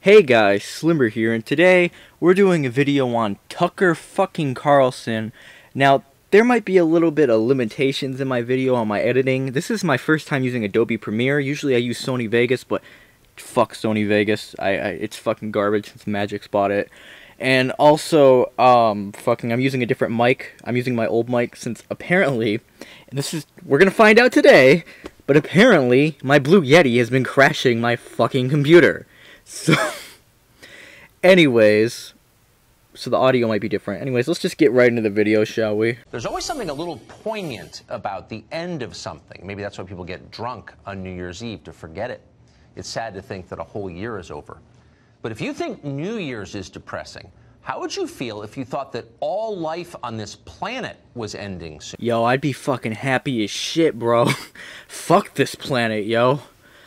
Hey guys, Slimber here, and today we're doing a video on Tucker fucking Carlson. Now, there might be a little bit of limitations in my video on my editing. This is my first time using Adobe Premiere. Usually I use Sony Vegas, but fuck Sony Vegas. It's fucking garbage since Magic's bought it. And also, I'm using a different mic. I'm using my old mic since apparently, we're gonna find out today, but apparently my Blue Yeti has been crashing my fucking computer. So, anyways, so the audio might be different. Anyways, let's just get right into the video, shall we? There's always something a little poignant about the end of something. Maybe that's why people get drunk on New Year's Eve, to forget it. It's sad to think that a whole year is over. But if you think New Year's is depressing, how would you feel if you thought that all life on this planet was ending soon? Yo, I'd be fucking happy as shit, bro. Fuck this planet, yo.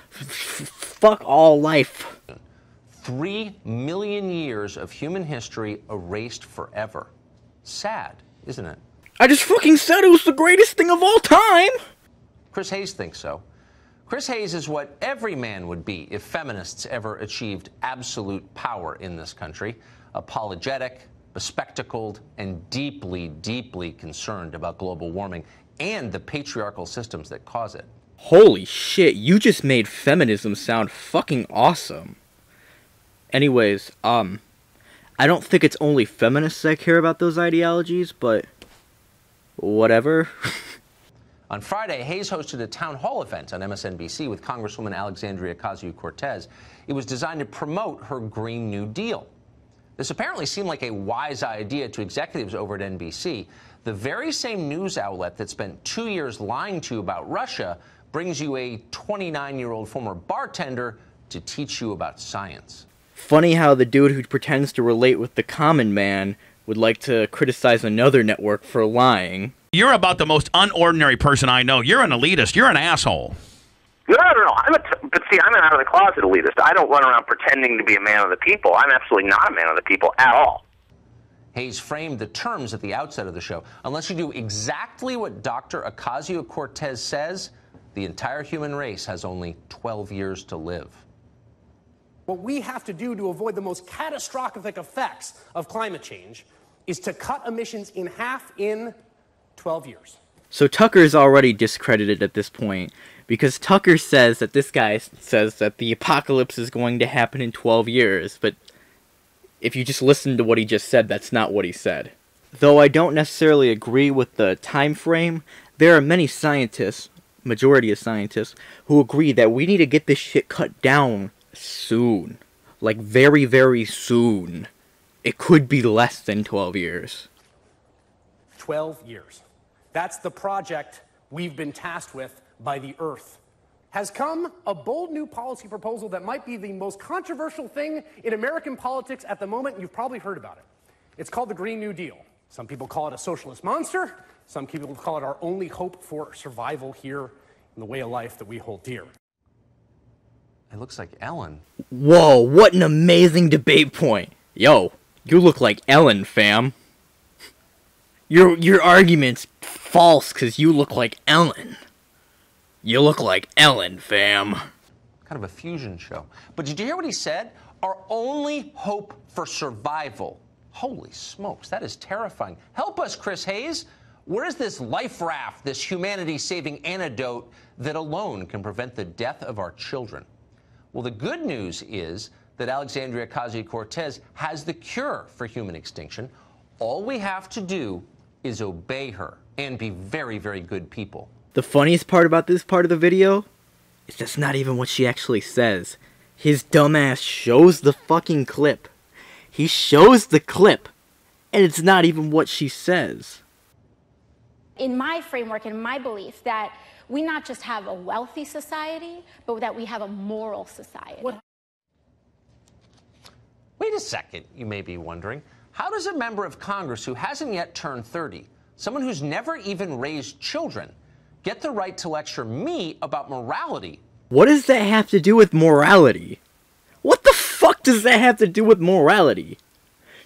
Fuck all life. 3 million years of human history erased forever. Sad, isn't it? I just fucking said it was the greatest thing of all time! Chris Hayes thinks so. Chris Hayes is what every man would be if feminists ever achieved absolute power in this country. Apologetic, bespectacled, and deeply, deeply concerned about global warming and the patriarchal systems that cause it. Holy shit, you just made feminism sound fucking awesome. Anyways, I don't think it's only feminists that care about those ideologies, but whatever. On Friday, Hayes hosted a town hall event on MSNBC with Congresswoman Alexandria OcasioCortez. It was designed to promote her Green New Deal. This apparently seemed like a wise idea to executives over at NBC. The very same news outlet that spent 2 years lying to you about Russia brings you a 29-year-old former bartender to teach you about science. Funny how the dude who pretends to relate with the common man would like to criticize another network for lying. You're about the most unordinary person I know. You're an elitist. You're an asshole. No. But see, I'm an out-of-the-closet elitist. I don't run around pretending to be a man of the people. I'm absolutely not a man of the people at all. Hayes framed the terms at the outset of the show. Unless you do exactly what Dr. OcasioCortez says, the entire human race has only 12 years to live. What we have to do to avoid the most catastrophic effects of climate change is to cut emissions in half in 12 years. So Tucker's already discredited at this point, because Tucker says that this guy says that the apocalypse is going to happen in 12 years, but if you just listen to what he just said, that's not what he said. Though I don't necessarily agree with the time frame, there are many scientists, majority of scientists, who agree that we need to get this shit cut down soon. Like, very, very soon. It could be less than 12 years. 12 years. That's the project we've been tasked with by the Earth. Has come a bold new policy proposal that might be the most controversial thing in American politics at the moment. You've probably heard about it. It's called the Green New Deal. Some people call it a socialist monster. Some people call it our only hope for survival here in the way of life that we hold dear. It looks like Ellen. Whoa, what an amazing debate point. Yo, you look like Ellen, fam. Your argument's false because you look like Ellen. You look like Ellen, fam. Kind of a fusion show. But did you hear what he said? Our only hope for survival. Holy smokes, that is terrifying. Help us, Chris Hayes. Where is this life raft, this humanity-saving antidote that alone can prevent the death of our children? Well, the good news is that Alexandria OcasioCortez has the cure for human extinction. All we have to do is obey her and be very, very good people. The funniest part about this part of the video is that's not even what she actually says. His dumbass shows the fucking clip. He shows the clip, and it's not even what she says. In my framework, in my belief, that we not just have a wealthy society, but that we have a moral society. Wait a second, you may be wondering. How does a member of Congress who hasn't yet turned 30, someone who's never even raised children, get the right to lecture me about morality? What does that have to do with morality? What the fuck does that have to do with morality?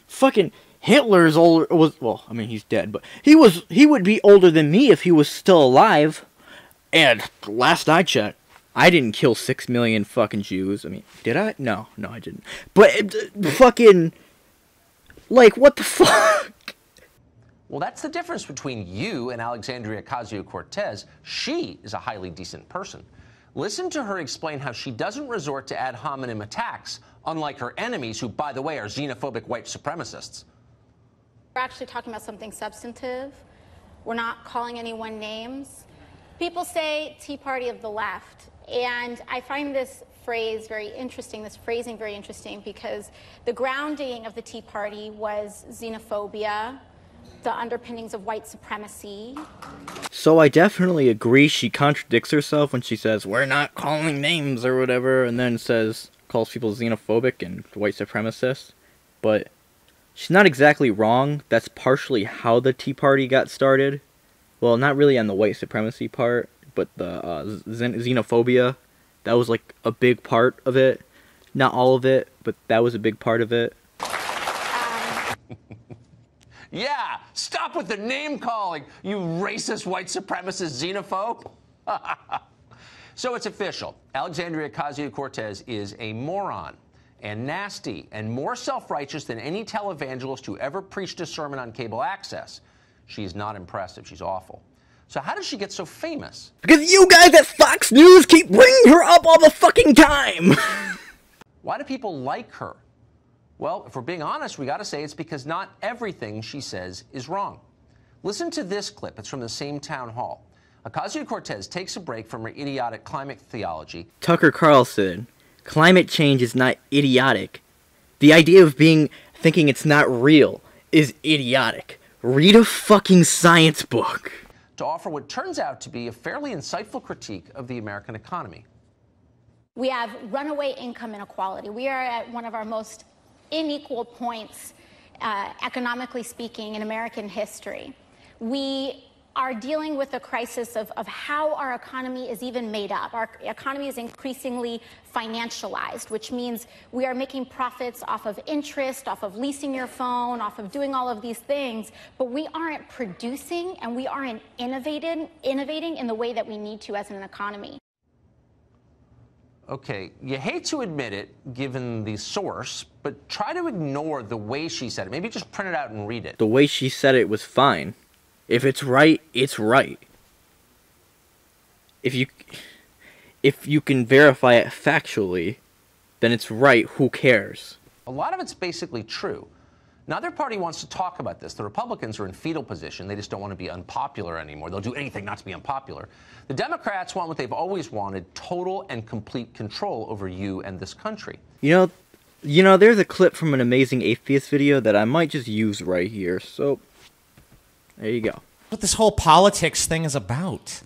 Fucking Hitler's older, well, I mean, he's dead, but he would be older than me if he was still alive. And last I checked, I didn't kill 6 million fucking Jews. I mean, did I? No, I didn't. But fucking, like, what the fuck? Well, that's the difference between you and Alexandria Ocasio-Cortez. She is a highly decent person. Listen to her explain how she doesn't resort to ad hominem attacks, unlike her enemies, who, by the way, are xenophobic white supremacists. We're actually talking about something substantive. We're not calling anyone names. People say Tea Party of the left, and I find this phrase very interesting, this phrasing very interesting, because the grounding of the Tea Party was xenophobia, the underpinnings of white supremacy. So I definitely agree she contradicts herself when she says, we're not calling names or whatever, and then calls people xenophobic and white supremacists. But she's not exactly wrong. That's partially how the Tea Party got started. Well, not really on the white supremacy part, but the xenophobia. That was like a big part of it. Not all of it, but that was a big part of it. Yeah, stop with the name calling, you racist white supremacist xenophobe. So it's official. Alexandria Ocasio-Cortez is a moron and nasty and more self-righteous than any televangelist who ever preached a sermon on cable access. She's not impressive. She's awful. So how did she get so famous? Because you guys at Fox News keep bringing her up all the fucking time! Why do people like her? Well, if we're being honest, we got to say it's because not everything she says is wrong. Listen to this clip. It's from the same town hall. Ocasio-Cortez takes a break from her idiotic climate theology. Tucker Carlson, climate change is not idiotic. The idea of thinking it's not real is idiotic. Read a fucking science book. To offer what turns out to be a fairly insightful critique of the American economy. We have runaway income inequality. We are at one of our most unequal points, economically speaking, in American history. We are dealing with a crisis of how our economy is even made up. Our economy is increasingly financialized, which means we are making profits off of interest, off of leasing your phone, off of doing all of these things, but we aren't producing and we aren't innovating in the way that we need to as an economy. Okay, you hate to admit it, given the source, but try to ignore the way she said it. Maybe just print it out and read it. The way she said it was fine. If it's right, it's right. If you can verify it factually, then it's right. Who cares? A lot of it's basically true. Neither party wants to talk about this. The Republicans are in fetal position. They just don't want to be unpopular anymore. They'll do anything not to be unpopular. The Democrats want what they've always wanted, total and complete control over you and this country. You know, there's a clip from an Amazing Atheist video that I might just use right here. So, there you go. What this whole politics thing is about.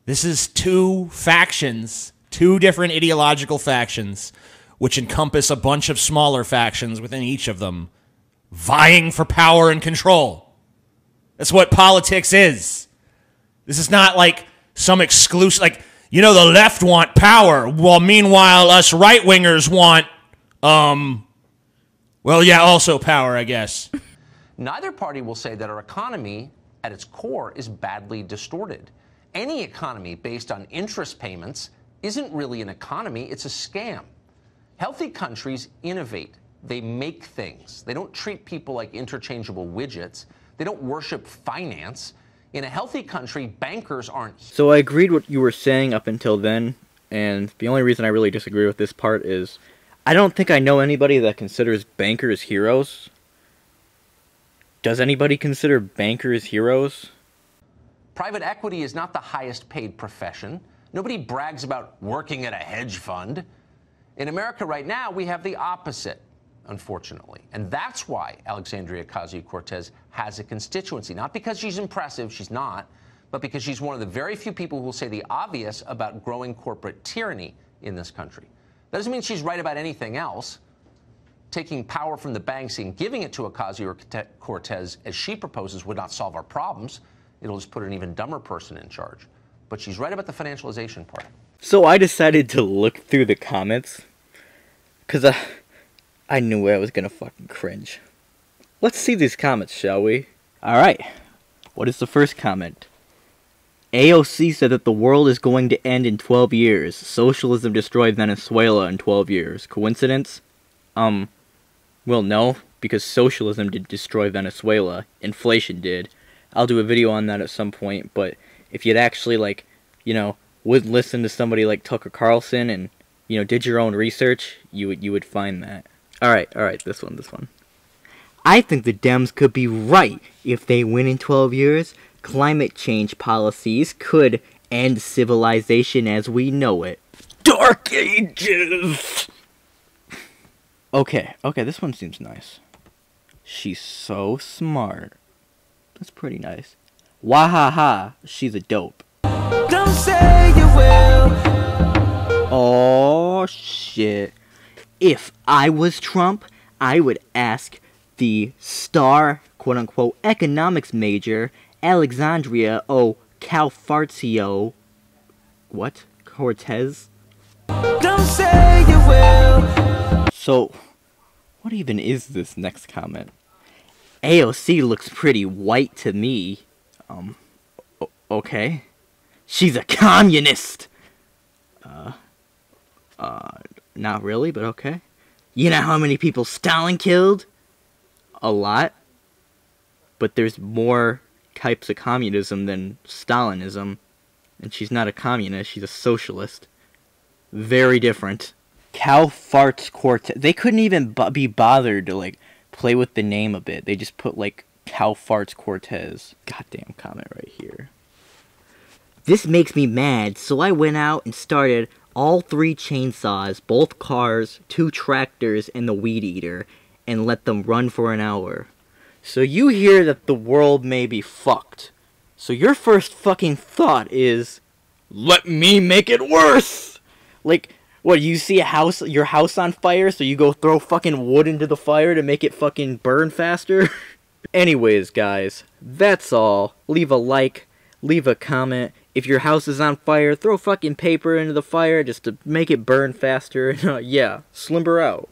This is two factions, two different ideological factions, which encompass a bunch of smaller factions within each of them, vying for power and control. That's what politics is. This is not like some exclusive, like, you know, the left want power, while meanwhile us right-wingers want, well, yeah, also power, I guess. Neither party will say that our economy, at its core, is badly distorted. Any economy based on interest payments isn't really an economy, it's a scam. Healthy countries innovate. They make things. They don't treat people like interchangeable widgets. They don't worship finance. In a healthy country, bankers aren't... So I agreed what you were saying up until then, and the only reason I really disagree with this part is I don't think I know anybody that considers bankers heroes. Does anybody consider bankers heroes? Private equity is not the highest paid profession. Nobody brags about working at a hedge fund. In America right now, we have the opposite, unfortunately. And that's why Alexandria Ocasio-Cortez has a constituency. Not because she's impressive, she's not, but because she's one of the very few people who will say the obvious about growing corporate tyranny in this country. That doesn't mean she's right about anything else. Taking power from the banks and giving it to Ocasio-Cortez, as she proposes, would not solve our problems. It'll just put an even dumber person in charge. But she's right about the financialization part. So I decided to look through the comments, because I knew I was going to fucking cringe. Let's see these comments, shall we? Alright, what is the first comment? AOC said that the world is going to end in 12 years. Socialism destroyed Venezuela in 12 years. Coincidence? Well, no, because socialism did destroy Venezuela. Inflation did. I'll do a video on that at some point, but if you'd actually, like, you know, would listen to somebody like Tucker Carlson and, you know, did your own research, you would find that. Alright, this one. I think the Dems could be right. If they win in 12 years, climate change policies could end civilization as we know it. Dark Ages! Okay, this one seems nice. She's so smart. That's pretty nice. Wahaha, she's a dope. Don't say you will. Oh, shit. If I was Trump, I would ask the star, quote-unquote, economics major, Alexandria OcasioCortez. What? Cortez? Don't say you will. So, what even is this next comment? AOC looks pretty white to me. Okay. She's a communist! Not really, but okay. You know how many people Stalin killed? A lot. But there's more types of communism than Stalinism. And she's not a communist, she's a socialist. Very different. OcasioCortez. They couldn't even be bothered to, like, play with the name a bit. They just put, like, OcasioCortez. Goddamn comment right here. This makes me mad, so I went out and started all 3 chainsaws, both cars, 2 tractors, and the weed eater, and let them run for an hour. So you hear that the world may be fucked. So your first fucking thought is, let me make it worse! Like, what, you see your house on fire, so you go throw fucking wood into the fire to make it fucking burn faster? Anyways, guys, that's all. Leave a like, leave a comment. If your house is on fire, throw fucking paper into the fire just to make it burn faster. Yeah, Slimber out.